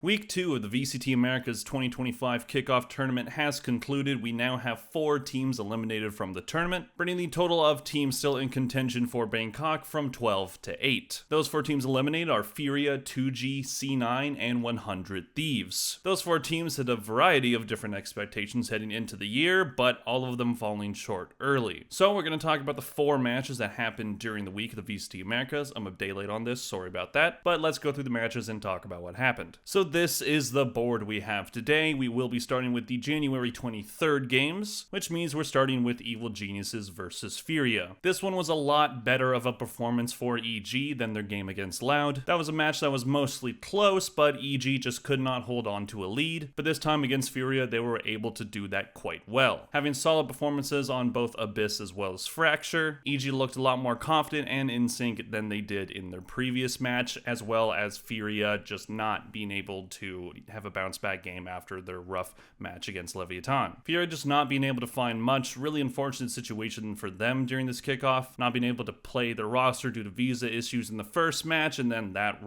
Week 2 of the VCT Americas 2025 Kickoff tournament has concluded. We now have 4 teams eliminated from the tournament, bringing the total of teams still in contention for Bangkok from 12 to 8. Those 4 teams eliminated are Furia, 2G, C9, and 100 Thieves. Those 4 teams had a variety of different expectations heading into the year, but all of them falling short early. So we're going to talk about the 4 matches that happened during the week of the VCT Americas. I'm a day late on this, sorry about that, but let's go through the matches and talk about what happened. So this is the board we have today. We will be starting with the January 23rd games, which means we're starting with Evil Geniuses versus Furia. This one was a lot better of a performance for EG than their game against Loud. That was a match that was mostly close, but EG just could not hold on to a lead. But this time against Furia, they were able to do that quite well. Having solid performances on both Abyss as well as Fracture, EG looked a lot more confident and in sync than they did in their previous match, as well as Furia just not being able to have a bounce back game after their rough match against Leviathan. Furia just not being able to find much, really unfortunate situation for them during this kickoff, not being able to play their roster due to visa issues in the first match, and then that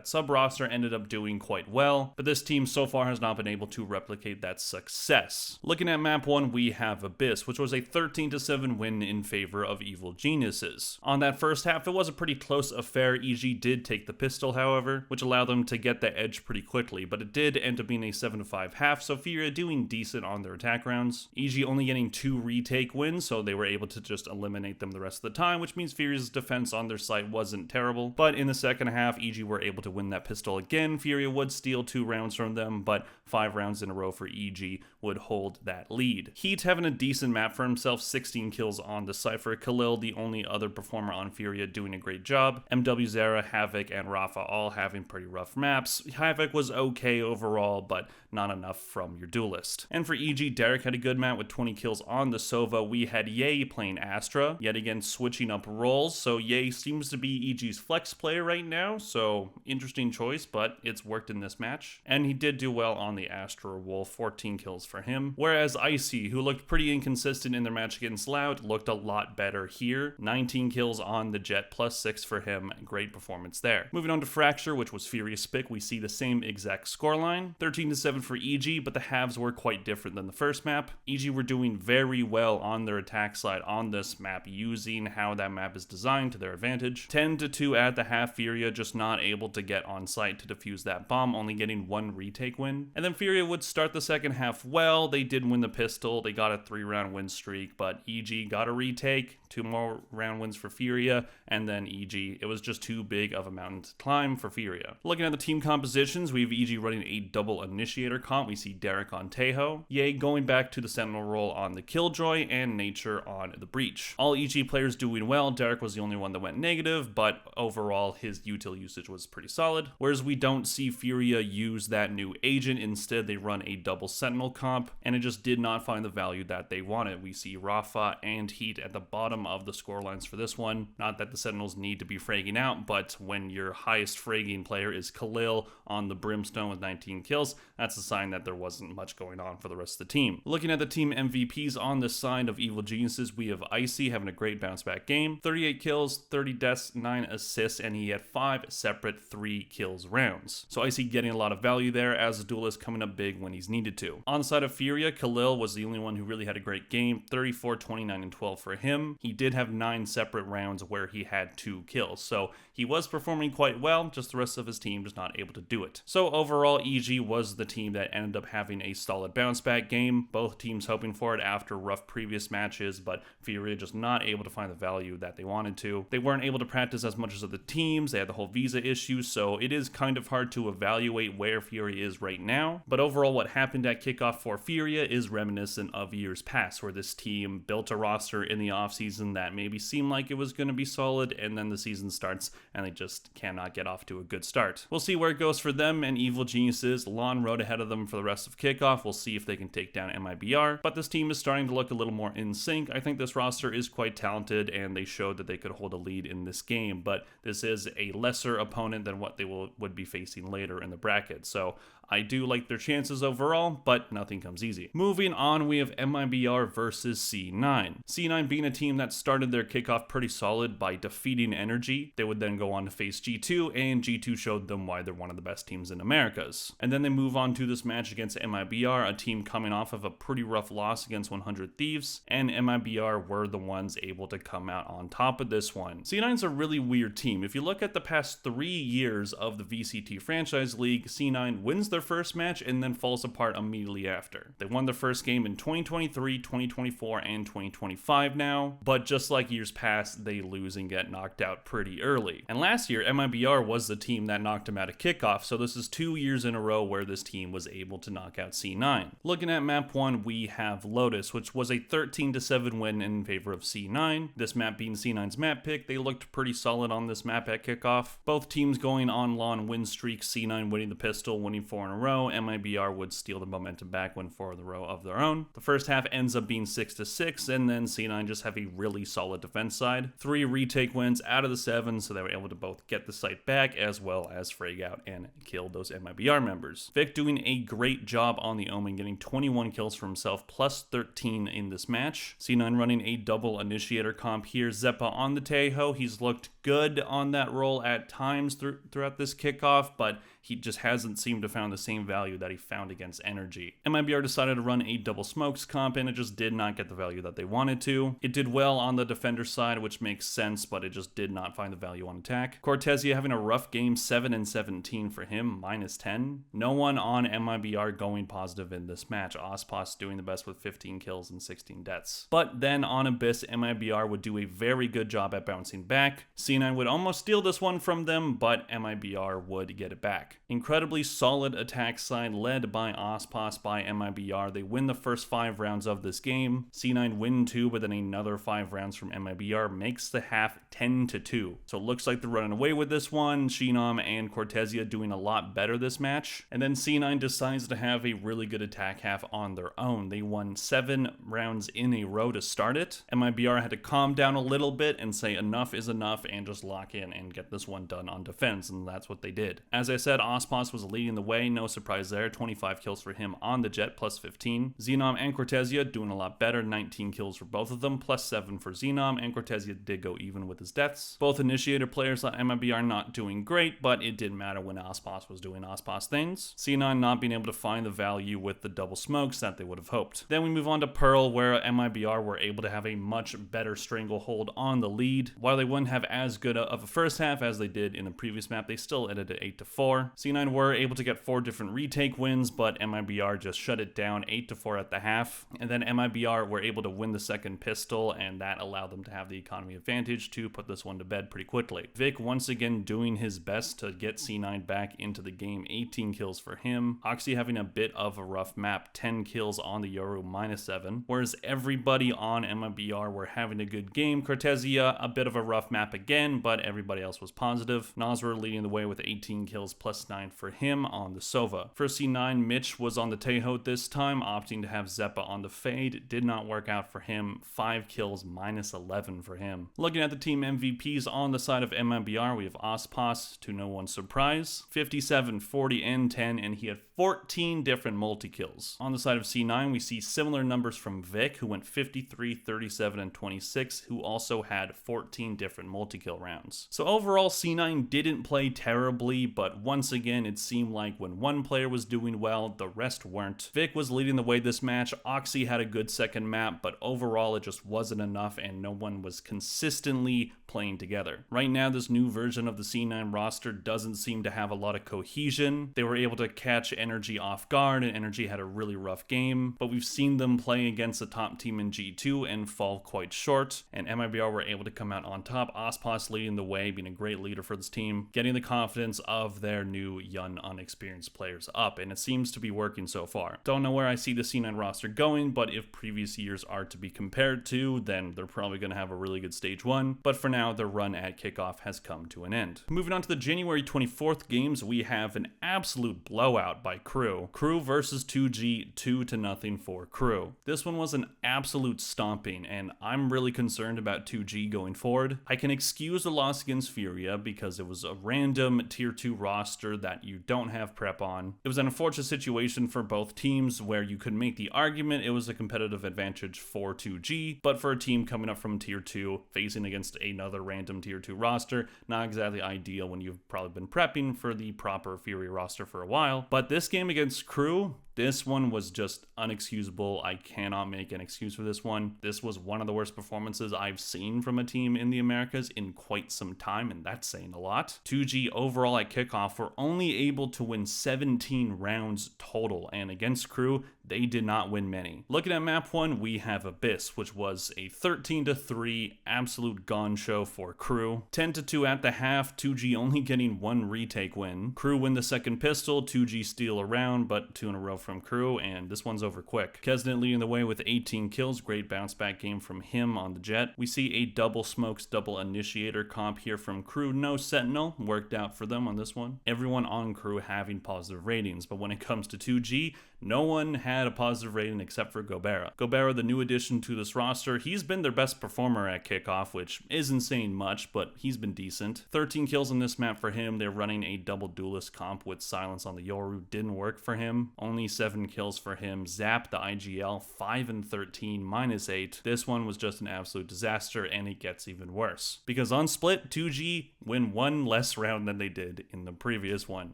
sub-roster ended up doing quite well, but this team so far has not been able to replicate that success. Looking at map 1, we have Abyss, which was a 13-7 win in favor of Evil Geniuses. On that first half, it was a pretty close affair. EG did take the pistol, however, which allowed them to get the edge pretty quickly, but it did end up being a 7-5 half, so Furia doing decent on their attack rounds. EG only getting 2 retake wins, so they were able to just eliminate them the rest of the time, which means Furia's defense on their side wasn't terrible. But in the second half, EG were able to win that pistol again. Furia would steal 2 rounds from them, but 5 rounds in a row for EG would hold that lead. Heat having a decent map for himself, 16 kills on the Cypher. Khalil, the only other performer on Furia, doing a great job. MW Zara, Havoc, and Rafa all having pretty rough maps. Havoc was okay overall, but not enough from your duelist. And for EG, Derek had a good map with 20 kills on the Sova. We had Ye playing Astra, yet again switching up roles, so Ye seems to be EG's flex player right now, so interesting choice, but it's worked in this match. And he did do well on the Astra Wolf, 14 kills for him. Whereas Icy, who looked pretty inconsistent in their match against Loud, looked a lot better here. 19 kills on the Jet, plus 6 for him. Great performance there. Moving on to Fracture, which was Furious Pick, we see the same exact scoreline. 13-7 for EG, but the halves were quite different than the first map. EG were doing very well on their attack side on this map, using how that map is designed to their advantage. 10-2 at the half, Furia just not able to get on site to defuse that bomb, only getting 1 retake win. And then Furia would start the second half well. They did win the pistol. They got a 3-round win streak, but EG got a retake, 2 more round wins for Furia, and then EG. It was just too big of a mountain to climb for Furia. Looking at the team compositions, we have EG running a double initiator comp. We see Derek on Tejo, Ye going back to the Sentinel role on the Killjoy, and Nature on the Breach. All EG players doing well. Derek was the only one that went negative, but overall his util usage was pretty solid. Whereas we don't see Furia use that new agent. Instead, they run a double Sentinel comp, and it just did not find the value that they wanted. We see Rafa and Heat at the bottom of the scorelines for this one. Not that the Sentinels need to be fragging out, but when your highest fragging player is Khalil on the Brimstone with 19 kills, that's a sign that there wasn't much going on for the rest of the team. Looking at the team MVPs on the side of Evil Geniuses, we have Icy having a great bounce back game. 38 kills, 30 deaths, 9 assists, and he had 5 separate 3 kills rounds. So Icy getting a lot of value there as a duelist, coming up big when he's needed to. On the side of Furia, Khalil was the only one who really had a great game. 34, 29, and 12 for him. He did have 9 separate rounds where he had 2 kills, so he was performing quite well, just the rest of his team just not able to do it. So overall, EG was the team that ended up having a solid bounce back game. Both teams hoping for it after rough previous matches, but Furia just not able to find the value that they wanted to. They weren't able to practice as much as other teams. They had the whole visa issue, so it is kind of hard to evaluate where Furia is right now. But overall, what happened at Kickoff for Furia is reminiscent of years past, where this team built a roster in the offseason that maybe seemed like it was going to be solid, and then the season starts and they just cannot get off to a good start. We'll see where it goes for them and Evil Geniuses. Long road ahead of them for the rest of Kickoff. We'll see if they can take down MIBR, but this team is starting to look a little more in sync. I think this roster is quite talented, and they showed that they could hold a lead in this game, but this is a lesser opponent than what they would be facing later in the bracket. So I do like their chances overall, but nothing comes easy. Moving on, we have MIBR versus C9. C9 being a team that started their kickoff pretty solid by defeating Energy. They would then go on to face G2, and G2 showed them why they're one of the best teams in Americas. And then they move on to this match against MIBR, a team coming off of a pretty rough loss against 100 Thieves, and MIBR were the ones able to come out on top of this one. C9's a really weird team. If you look at the past 3 years of the VCT franchise league, C9 wins their first match and then falls apart immediately after. They won their first game in 2023, 2024, and 2025 now, but just like years past, they lose and get knocked out pretty early. And last year, MIBR was the team that knocked them out of Kickoff, so this is 2 years in a row where this team was able to knock out C9. Looking at map 1, we have Lotus, which was a 13-7 win in favor of C9. This map being C9's map pick, they looked pretty solid on this map at Kickoff. Both teams going on long win streaks, C9 winning the pistol, winning 4 in a row. MIBR would steal the momentum back, win 4 in a row of their own. The first half ends up being 6-6, and then C9 just have a really solid defense side. 3 retake wins out of the 7, so they were able to both get the site back as well as frag out and kill those MIBR members. Vic doing a great job on the Omen, getting 21 kills for himself, plus 13 in this match. C9 running a double initiator comp here. Zeppa on the Tejo. He's looked good on that role at times throughout this kickoff, but he just hasn't seemed to found the same value that he found against Energy. MIBR decided to run a double smokes comp, and it just did not get the value that they wanted to. It did well on the defender side, which makes sense, but it just did not find the value on attack. Cortesia having a rough game, 7-17 for him, -10. No one on MIBR going positive in this match. Ospas doing the best with 15 kills and 16 deaths. But then on Abyss, MIBR would do a very good job at bouncing back. C9 would almost steal this one from them, but MIBR would get it back. Incredibly solid attack side led by Ospas by MIBR. They win the first 5 rounds of this game. C9 win 2, but then another 5 rounds from MIBR makes the half 10-2. So it looks like they're running away with this one. Shinam and Cortesia doing a lot better this match. And then C9 decides to have a really good attack half on their own. They won 7 rounds in a row to start it. MIBR had to calm down a little bit and say enough is enough and just lock in and get this one done on defense, and that's what they did. As I said, Ospas was leading the way, no surprise there. 25 kills for him on the Jet, plus 15. Xenom and Cortesia doing a lot better, 19 kills for both of them, plus 7 for Xenom, and Cortesia did go even with his deaths. Both initiator players at MIBR not doing great, but it didn't matter when Ospas was doing Ospas things. C9 not being able to find the value with the double smokes that they would have hoped. Then we move on to Pearl, where MIBR were able to have a much better stranglehold on the lead. While they wouldn't have as good of a first half as they did in the previous map, they still ended at 8-4. C9 were able to get 4 different retake wins, but MIBR just shut it down 8-4 at the half. And then MIBR were able to win the second pistol, and that allowed them to have the economy advantage to put this one to bed pretty quickly. Vic once again doing his best to get C9 back into the game, 18 kills for him. Oxy having a bit of a rough map, 10 kills on the Yoru, -7. Whereas everybody on MIBR were having a good game. Cortesia, a bit of a rough map again, but everybody else was positive. Nasr leading the way with 18 kills, plus 9 for him on the Sova. For C9, Mitch was on the Tejo this time, opting to have Zeppa on the Fade. Did not work out for him. 5 kills, -11 for him. Looking at the team MVPs on the side of MIBR, we have Ospas, to no one's surprise. 57, 40, and 10, and he had 14 different multi-kills. On the side of C9, we see similar numbers from Vic, who went 53, 37, and 26, who also had 14 different multi-kill rounds. So overall, C9 didn't play terribly, but once again, it seemed like when one player was doing well, the rest weren't. Vic was leading the way this match. Oxy had a good second map, but overall, it just wasn't enough, and no one was consistently playing together. Right now, this new version of the C9 roster doesn't seem to have a lot of cohesion. They were able to catch Energy off guard, and Energy had a really rough game, but we've seen them play against the top team in G2 and fall quite short, and MIBR were able to come out on top. Ospas leading the way, being a great leader for this team, getting the confidence of their new young, unexperienced players up, and it seems to be working so far. Don't know where I see the C9 roster going, but if previous years are to be compared to, then they're probably going to have a really good stage 1, but for now, their run at Kickoff has come to an end. Moving on to the January 24th games, we have an absolute blowout by Crew. Crew versus 2G, 2-0 for Crew. This one was an absolute stomping, and I'm really concerned about 2G going forward. I can excuse excuse the loss against Furia because it was a random tier 2 roster that you don't have prep on. It was an unfortunate situation for both teams where you could make the argument it was a competitive advantage for 2G, but for a team coming up from tier 2 facing against another random tier 2 roster, not exactly ideal when you've probably been prepping for the proper Furia roster for a while. But this game against Crew, this one was just unexcusable. I cannot make an excuse for this one. This was one of the worst performances I've seen from a team in the Americas in quite some time, and that's saying a lot. 2G overall at Kickoff were only able to win 17 rounds total, and against Crew, they did not win many. Looking at map 1, we have Abyss, which was a 13-3 absolute gun show for Crew. 10-2 at the half, 2G only getting one retake win. Crew win the second pistol, 2G steal a round, but 2 in a row from Crew, and this one's over quick. Kesnet leading the way with 18 kills, great bounce back game from him on the Jet. We see a double smokes, double initiator comp here from Crew. No Sentinel, worked out for them on this one. Everyone on Crew having positive ratings, but when it comes to 2G, no one had a positive rating except for Gobera. Gobera, the new addition to this roster, he's been their best performer at Kickoff, which isn't saying much, but he's been decent. 13 kills on this map for him. They're running a double duelist comp with silence on the Yoru. Didn't work for him. Only 7 kills for him. Zap, the IGL, 5-13, -8. This one was just an absolute disaster, and it gets even worse. Because on Split, 2G win one less round than they did in the previous one.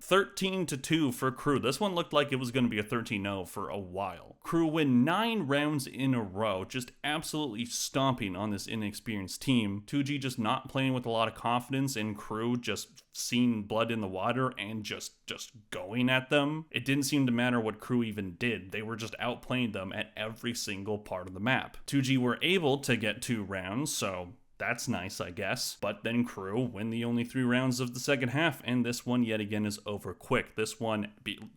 13-2 for Crew. This one looked like it was going to be a 13-0 for a while. Crew win 9 rounds in a row, just absolutely stomping on this inexperienced team. 2G just not playing with a lot of confidence, and Crew just seeing blood in the water and just going at them. It didn't seem to matter what Crew even did. They were just outplaying them at every single part of the map. 2G were able to get 2 rounds, so that's nice, I guess. But then Crew win the only 3 rounds of the second half, and this one yet again is over quick. This one,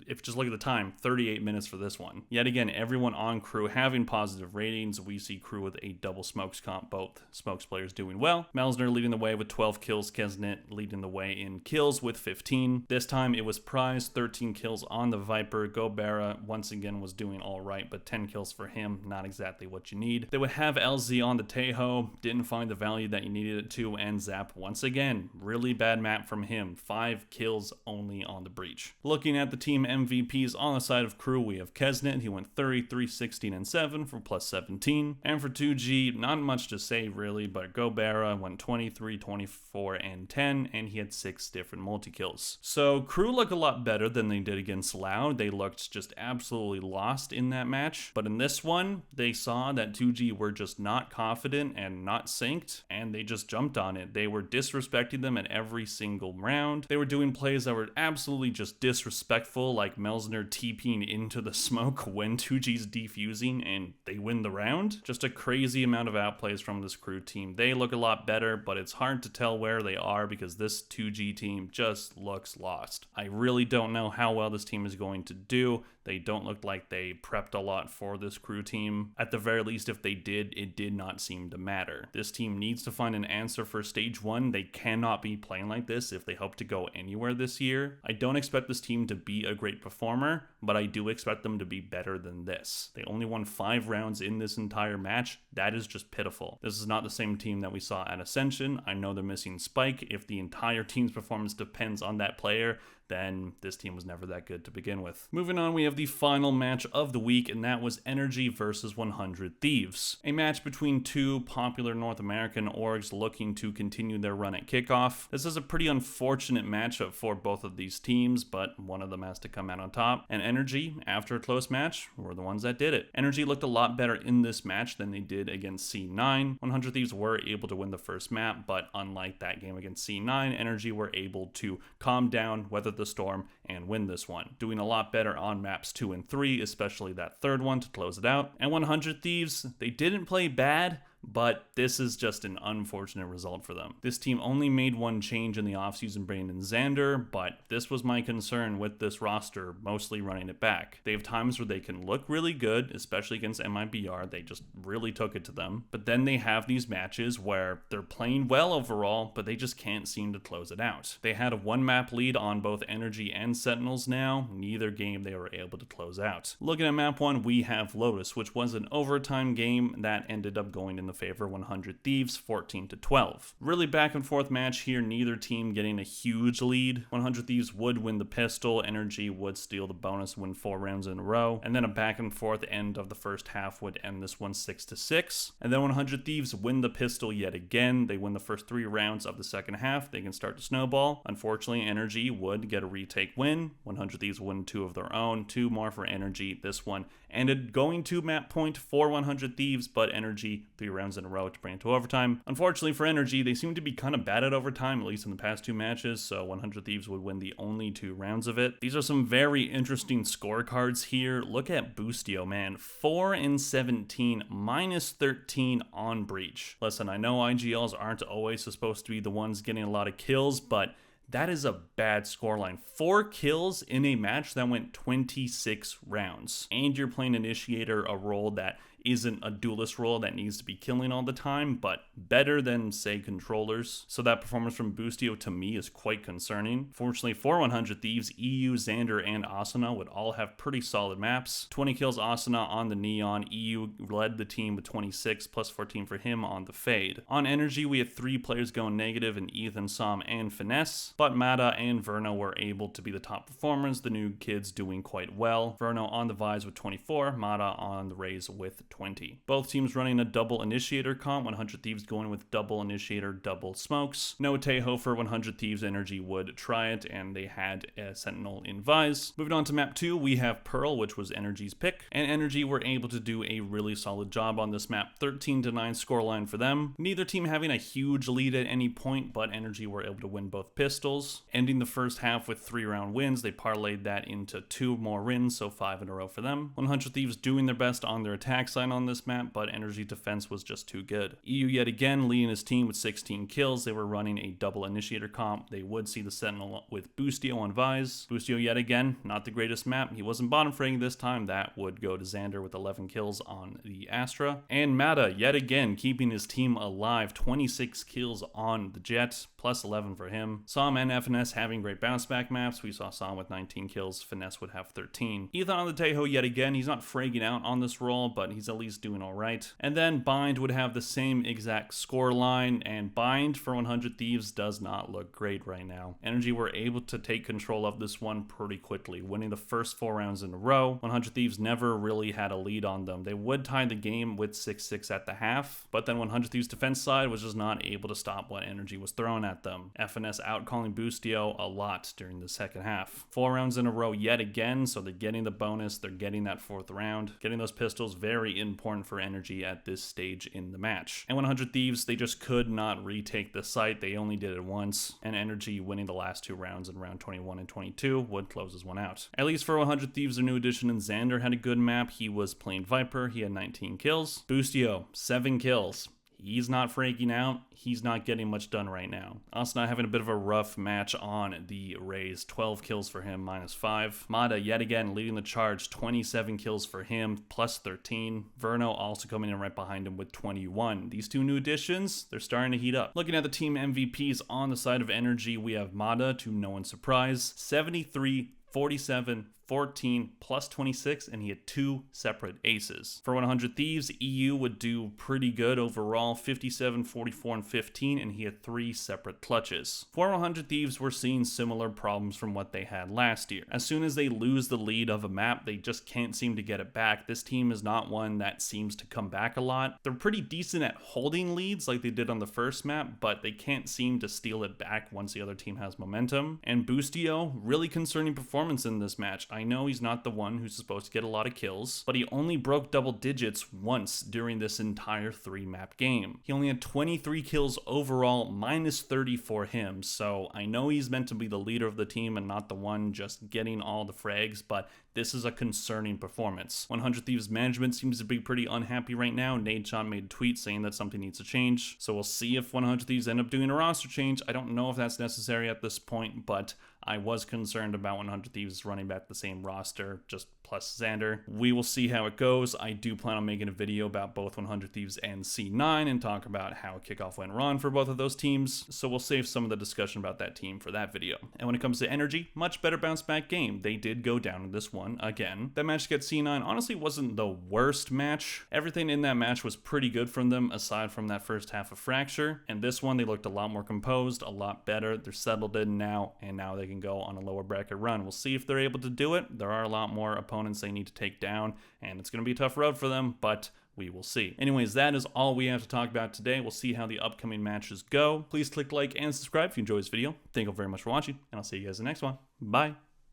if just look at the time, 38 minutes for this one. Yet again, everyone on Crew having positive ratings. We see Crew with a double smokes comp, both smokes players doing well. Melsner leading the way with 12 kills, Kesnet leading the way in kills with 15. This time it was Prize, 13 kills on the Viper. Gobera once again was doing all right, but 10 kills for him, not exactly what you need. They would have LZ on the Tejo, didn't find the value that you needed it to, and Zap once again, really bad map from him, 5 kills only on the Breach. Looking at the team MVPs on the side of Crew, we have Kesnet, he went 33, 16, and 7 for +17, and for 2G, not much to say really, but Gobera went 23, 24, and 10, and he had 6 different multi-kills. So Crew look a lot better than they did against Loud. They looked just absolutely lost in that match, but in this one, they saw that 2G were just not confident and not synced, and they just jumped on it. They were disrespecting them at every single round. They were doing plays that were absolutely just disrespectful, like Melsner TPing into the smoke when 2G's defusing and they win the round. Just a crazy amount of outplays from this Crew team. They look a lot better, but it's hard to tell where they are because this 2G team just looks lost. I really don't know how well this team is going to do. They don't look like they prepped a lot for this Crew team. At the very least, if they did, it did not seem to matter. This team needs to find an answer for stage 1. They cannot be playing like this if they hope to go anywhere this year. I don't expect this team to be a great performer, but I do expect them to be better than this. They only won 5 rounds in this entire match. That is just pitiful. This is not the same team that we saw at Ascension. I know they're missing Spike. If the entire team's performance depends on that player, then this team was never that good to begin with. Moving on, we have the final match of the week, and that was Energy versus 100 Thieves. A match between 2 popular North American orgs looking to continue their run at Kickoff. This is a pretty unfortunate matchup for both of these teams, but one of them has to come out on top. And Energy, after a close match, were the ones that did it. Energy looked a lot better in this match than they did against C9. 100 Thieves were able to win the first map, but unlike that game against C9, Energy were able to calm down, weather the storm, and win this one, doing a lot better on maps 2 and 3, especially that third one to close it out. And 100 Thieves, they didn't play bad, but this is just an unfortunate result for them. This team only made one change in the offseason, bringing in Xander, but this was my concern with this roster, mostly running it back. They have times where they can look really good, especially against MIBR. They just really took it to them. But then they have these matches where they're playing well overall, but they just can't seem to close it out. They had a 1-map lead on both Energy and Sentinels now. Neither game they were able to close out. Looking at map 1, we have Lotus, which was an overtime game that ended up going in the the favor of 100 Thieves 14-12. Really back and forth match here, neither team getting a huge lead. 100 Thieves would win the pistol, Energy would steal the bonus, win 4 rounds in a row, and then a back and forth end of the first half would end this one 6-6. And then 100 Thieves win the pistol yet again. They win the first 3 rounds of the second half. They can start to snowball. Unfortunately, Energy would get a retake win. 100 Thieves win 2 of their own, 2 more for Energy. This one ended going to map point for 100 Thieves, but Energy 3 rounds in a row to bring it to overtime. Unfortunately for Energy, they seem to be kind of bad at overtime, at least in the past 2 matches, so 100 Thieves would win the only 2 rounds of it. These are some very interesting scorecards here. Look at Boostio, man. 4-17, -13 on Breach. Listen, I know IGLs aren't always supposed to be the ones getting a lot of kills, but that is a bad scoreline. 4 kills in a match that went 26 rounds. And you're playing Initiator, a role that isn't a duelist role that needs to be killing all the time, but better than, say, controllers. So that performance from Boostio to me is quite concerning. Fortunately for 100 Thieves, EU, Xander, and Asuna would all have pretty solid maps. 20 kills Asuna on the Neon. EU led the team with 26, plus 14 for him on the Fade. On Energy, we had 3 players going negative in Ethan, Som, and Finesse, but Mata and Verno were able to be the top performers, the new kids doing quite well. Verno on the Vise with 24, Mata on the Rays with 20. Both teams running a double Initiator comp, 100 Thieves going with double Initiator, double Smokes. No Teho for 100 Thieves. Energy would try it, and they had a Sentinel in Vise. Moving on to map 2, we have Pearl, which was Energy's pick, and Energy were able to do a really solid job on this map. 13-9 scoreline for them. Neither team having a huge lead at any point, but Energy were able to win both pistols. Ending the first half with 3-round wins, they parlayed that into 2 more wins, so 5 in a row for them. 100 Thieves doing their best on their attack side on this map, but Energy defense was just too good. EU yet again leading his team with 16 kills. They were running a double Initiator comp. They would see the Sentinel with Boostio on Vise. Boostio yet again, not the greatest map. He wasn't bottom fragging this time. That would go to Xander with 11 kills on the Astra. And Mata yet again keeping his team alive. 26 kills on the Jet, plus 11 for him. Som and FNS having great bounce back maps. We saw Som with 19 kills. Finesse would have 13. Ethan on the Teho yet again. He's not fragging out on this role, but he's at least doing alright. And then Bind would have the same exact score line, and Bind for 100 Thieves does not look great right now. Energy were able to take control of this one pretty quickly, winning the first 4 rounds in a row. 100 Thieves never really had a lead on them. They would tie the game with 6-6 at the half, but then 100 Thieves defense side was just not able to stop what Energy was throwing at them. FNS outcalling Boostio a lot during the second half. 4 rounds in a row yet again, so they're getting the bonus, they're getting that 4th round. Getting those pistols, very important for Energy at this stage in the match. And 100 Thieves, they just could not retake the site. They only did it once, and Energy winning the last 2 rounds in round 21 and 22 would close this one out. At least for 100 Thieves, their new addition in Xander had a good map. He was playing Viper. He had 19 kills. Boostio, 7 kills. He's not freaking out. He's not getting much done right now. Asuna having a bit of a rough match on the Rays. 12 kills for him, -5. Mata yet again leading the charge. 27 kills for him, plus 13. Verno also coming in right behind him with 21. These 2 new additions, they're starting to heat up. Looking at the team MVPs on the side of Energy, we have Mata, to no one's surprise. 73, 47, 14, plus 26, and he had 2 separate aces. For 100 Thieves, EU would do pretty good overall, 57, 44, and 15, and he had 3 separate clutches. For 100 Thieves, we're seeing similar problems from what they had last year. As soon as they lose the lead of a map, they just can't seem to get it back. This team is not one that seems to come back a lot. They're pretty decent at holding leads like they did on the first map, but they can't seem to steal it back once the other team has momentum. And Boostio, really concerning performance in this match. I know he's not the one who's supposed to get a lot of kills, but he only broke double digits once during this entire 3-map game. He only had 23 kills overall, -30 for him, so I know he's meant to be the leader of the team and not the one just getting all the frags, but this is a concerning performance. 100 Thieves management seems to be pretty unhappy right now. Nadeshot made a tweet saying that something needs to change, so we'll see if 100 Thieves end up doing a roster change. I don't know if that's necessary at this point, but I was concerned about 100 Thieves running back the same roster, just plus Xander. We will see how it goes. I do plan on making a video about both 100 Thieves and C9 and talk about how Kickoff went wrong for both of those teams, so we'll save some of the discussion about that team for that video. And when it comes to Energy, much better bounce back game. They did go down in this one again. That match against C9 honestly wasn't the worst match. Everything in that match was pretty good from them aside from that first half of Fracture, and this one they looked a lot more composed, a lot better. They're settled in now, and now they can go on a lower bracket run. We'll see if they're able to do it. There are a lot more opponents they need to take down, and it's going to be a tough road for them, but we will see. Anyways, that is all we have to talk about today. We'll see how the upcoming matches go. Please click like and subscribe if you enjoyed this video. Thank you very much for watching, and I'll see you guys in the next one. Bye.